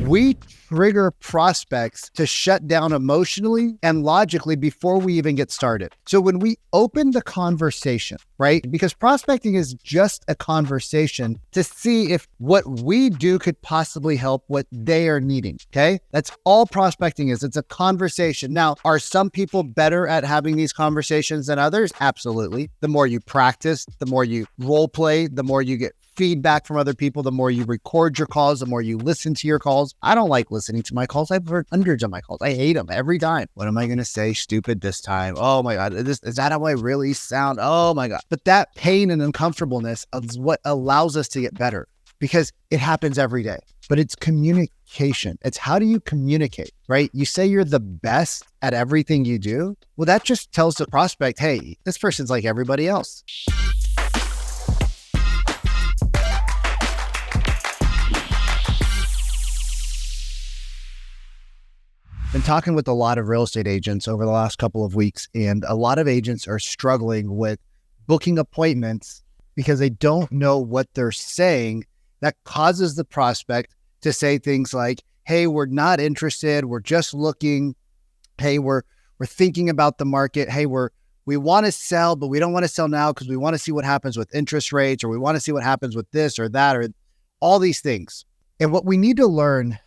We trigger prospects to shut down emotionally and logically before we even get started. So when we open the conversation, right? Because prospecting is just a conversation to see if what we do could possibly help what they are needing, okay? That's all prospecting is. It's a conversation. Now, are some people better at having these conversations than others? Absolutely. The more you practice, the more you role play, the more you get feedback from other people, the more you record your calls, the more you listen to your calls. I don't like listening to my calls. I've heard hundreds of my calls. I hate them every time. What am I going to say stupid this time? Oh my God. Is that how I really sound? Oh my God. But that pain and uncomfortableness is what allows us to get better because it happens every day. But it's communication. It's how do you communicate, right? You say you're the best at everything you do. Well, that just tells the prospect, hey, this person's like everybody else. Been talking with a lot of real estate agents over the last couple of weeks, and a lot of agents are struggling with booking appointments because they don't know what they're saying. That causes the prospect to say things like, hey, we're not interested. We're just looking. Hey, we're thinking about the market. Hey, we want to sell, but we don't want to sell now because we want to see what happens with interest rates, or we want to see what happens with this or that, or all these things. And what we need to learn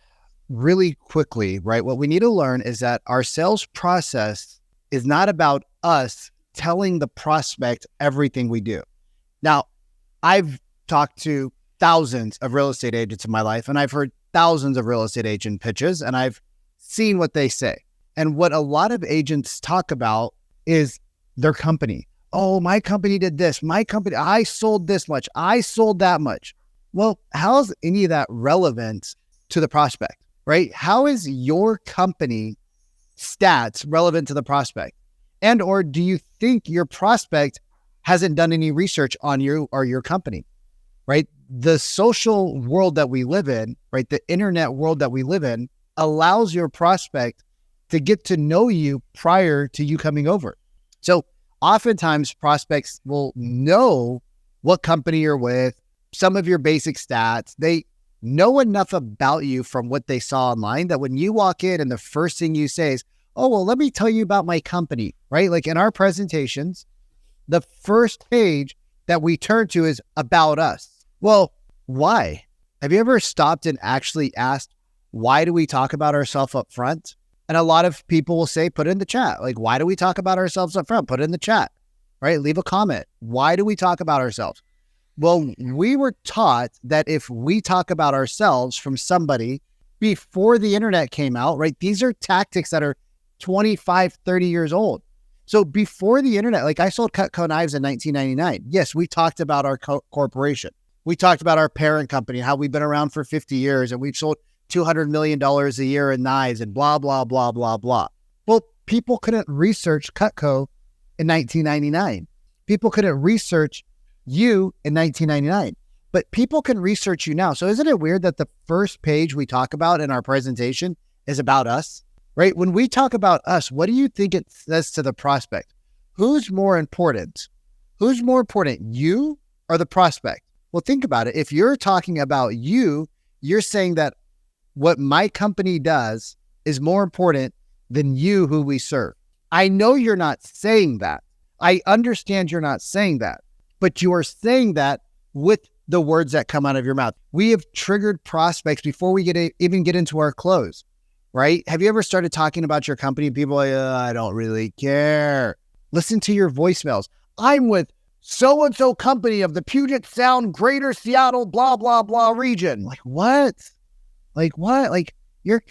really quickly, right? What we need to learn is that our sales process is not about us telling the prospect everything we do. Now, I've talked to thousands of real estate agents in my life, and I've heard thousands of real estate agent pitches, and I've seen what they say. And what a lot of agents talk about is their company. Oh, my company did this. My company, I sold this much. I sold that much. Well, how's any of that relevant to the prospect? Right? How is your company stats relevant to the prospect? And or do you think your prospect hasn't done any research on you or your company? Right? The social world that we live in, right? The internet world that we live in allows your prospect to get to know you prior to you coming over. So oftentimes prospects will know what company you're with, some of your basic stats. They know enough about you from what they saw online that when you walk in and the first thing you say is, oh, well, let me tell you about my company, right? Like in our presentations, the first page that we turn to is about us. Well, why? Have you ever stopped and actually asked, why do we talk about ourselves up front? And a lot of people will say, put it in the chat. Like, why do we talk about ourselves up front? Put it in the chat, right? Leave a comment. Why do we talk about ourselves? Well, we were taught that if we talk about ourselves from somebody before the internet came out, right? These are tactics that are 25, 30 years old. So before the internet, like I sold Cutco knives in 1999. Yes, we talked about our corporation. We talked about our parent company, how we've been around for 50 years and we've sold $200 million a year in knives and blah, blah, blah, blah, blah. Well, people couldn't research Cutco in 1999. People couldn't research you in 1999, but people can research you now. So isn't it weird that the first page we talk about in our presentation is about us, right? When we talk about us, what do you think it says to the prospect? Who's more important? Who's more important, you or the prospect? Well, think about it. If you're talking about you, you're saying that what my company does is more important than you, who we serve. I know you're not saying that. I understand you're not saying that. But you are saying that with the words that come out of your mouth. We have triggered prospects before we even get into our close, right? Have you ever started talking about your company and people are like, I don't really care. Listen to your voicemails. I'm with so-and-so company of the Puget Sound, Greater Seattle, blah, blah, blah region. Like what? Like what? Like your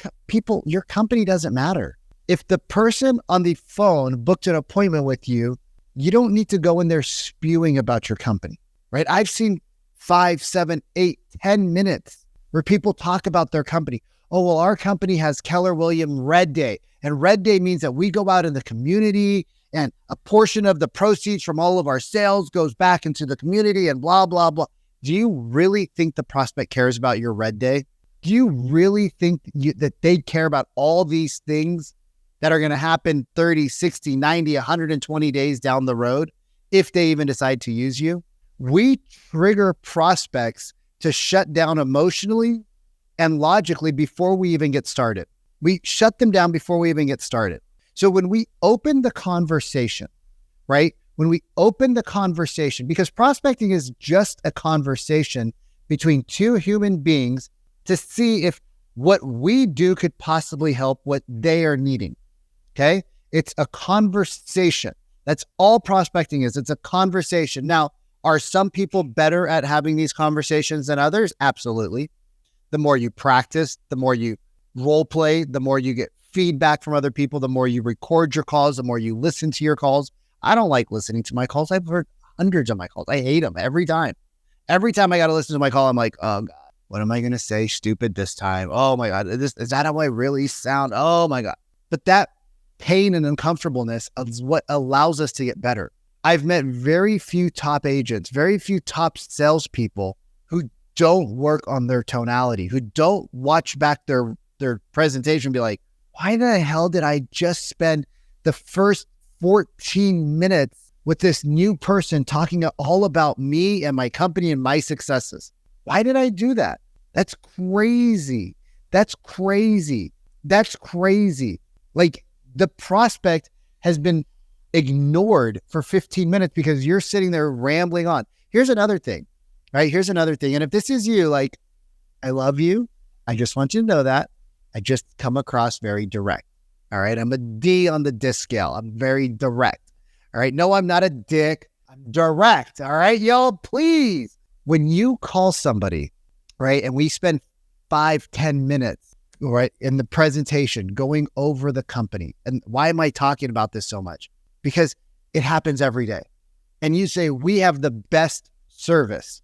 company doesn't matter. If the person on the phone booked an appointment with you, you don't need to go in there spewing about your company, right? I've seen 5, 7, 8, 10 minutes where people talk about their company. Oh, well, our company has Keller Williams Red Day. And Red Day means that we go out in the community and a portion of the proceeds from all of our sales goes back into the community and blah, blah, blah. Do you really think the prospect cares about your Red Day? Do you really think that they care about all these things that are going to happen 30, 60, 90, 120 days down the road if they even decide to use you? We trigger prospects to shut down emotionally and logically before we even get started. We shut them down before we even get started. So when we open the conversation, right? When we open the conversation, because prospecting is just a conversation between two human beings to see if what we do could possibly help what they are needing. Okay? It's a conversation. That's all prospecting is. It's a conversation. Now, are some people better at having these conversations than others? Absolutely. The more you practice, the more you role play, the more you get feedback from other people, the more you record your calls, the more you listen to your calls. I don't like listening to my calls. I've heard hundreds of my calls. I hate them every time. Every time I got to listen to my call, I'm like, oh God, what am I going to say stupid this time? Oh my God, is that how I really sound? Oh my God. But that pain and uncomfortableness is what allows us to get better. I've met very few top agents, very few top salespeople who don't work on their tonality, who don't watch back their presentation and be like, why the hell did I just spend the first 14 minutes with this new person talking all about me and my company and my successes? Why did I do that? That's crazy. That's crazy. That's crazy. Like the prospect has been ignored for 15 minutes because you're sitting there rambling on. Here's another thing, right? Here's another thing. And if this is you, like, I love you. I just want you to know that. I just come across very direct. All right. I'm a D on the disc scale. I'm very direct. All right. No, I'm not a dick. I'm direct. All right, y'all, please. When you call somebody, right, and we spend 5-10 minutes, right, in the presentation going over the company. And why am I talking about this so much? Because it happens every day. And you say, we have the best service.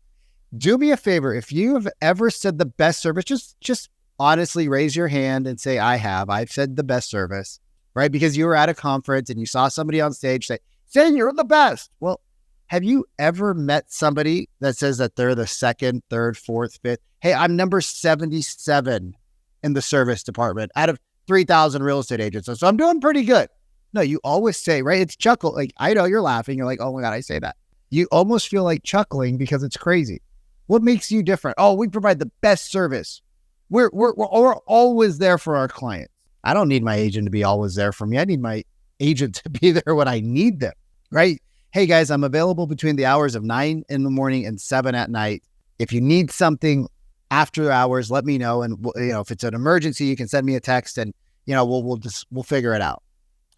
Do me a favor. If you have ever said the best service, just honestly raise your hand and say, I've said the best service, right? Because you were at a conference and you saw somebody on stage say you're the best. Well, have you ever met somebody that says that they're the second, third, fourth, fifth? Hey, I'm number 77 in the service department out of 3,000 real estate agents. So I'm doing pretty good. No, you always say, right? It's chuckle. Like, I know you're laughing. You're like, oh my God, I say that. You almost feel like chuckling because it's crazy. What makes you different? Oh, we provide the best service. We're always there for our clients. I don't need my agent to be always there for me. I need my agent to be there when I need them, right? Hey guys, I'm available between the hours of 9 in the morning and 7 at night. If you need something after hours, let me know. And if it's an emergency, you can send me a text and we'll figure it out.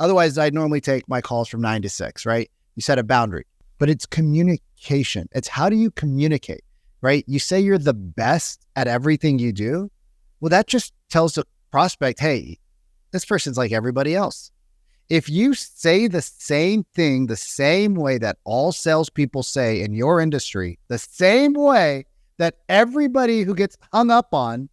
Otherwise, I normally take my calls from 9 to 6, right? You set a boundary, but it's communication. It's how do you communicate, right? You say you're the best at everything you do. Well, that just tells the prospect, hey, this person's like everybody else. If you say the same thing, the same way that all salespeople say in your industry, the same way that everybody who gets hung up on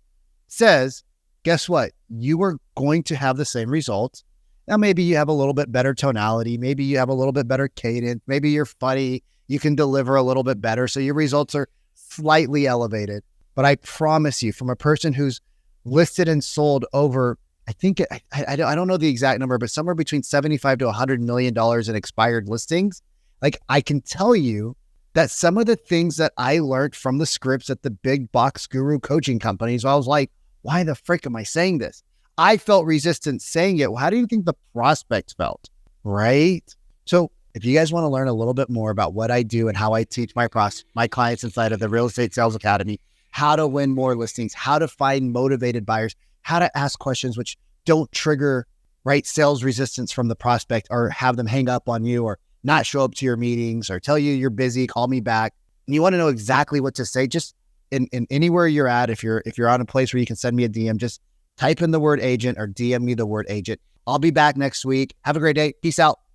says, guess what? You are going to have the same results. Now, maybe you have a little bit better tonality. Maybe you have a little bit better cadence. Maybe you're funny. You can deliver a little bit better. So your results are slightly elevated. But I promise you, from a person who's listed and sold over, I don't know the exact number, but somewhere between $75 to $100 million in expired listings. Like, I can tell you that some of the things that I learned from the scripts at the big box guru coaching companies, I was like, why the frick am I saying this? I felt resistance saying it. Well, how do you think the prospect felt? Right? So if you guys want to learn a little bit more about what I do and how I teach my clients inside of the Real Estate Sales Academy, how to win more listings, how to find motivated buyers, how to ask questions which don't trigger, right, sales resistance from the prospect or have them hang up on you or not show up to your meetings or tell you you're busy, call me back. And you want to know exactly what to say, just in anywhere you're at, if you're on a place where you can send me a DM, just type in the word agent or DM me the word agent. I'll be back next week. Have a great day. Peace out.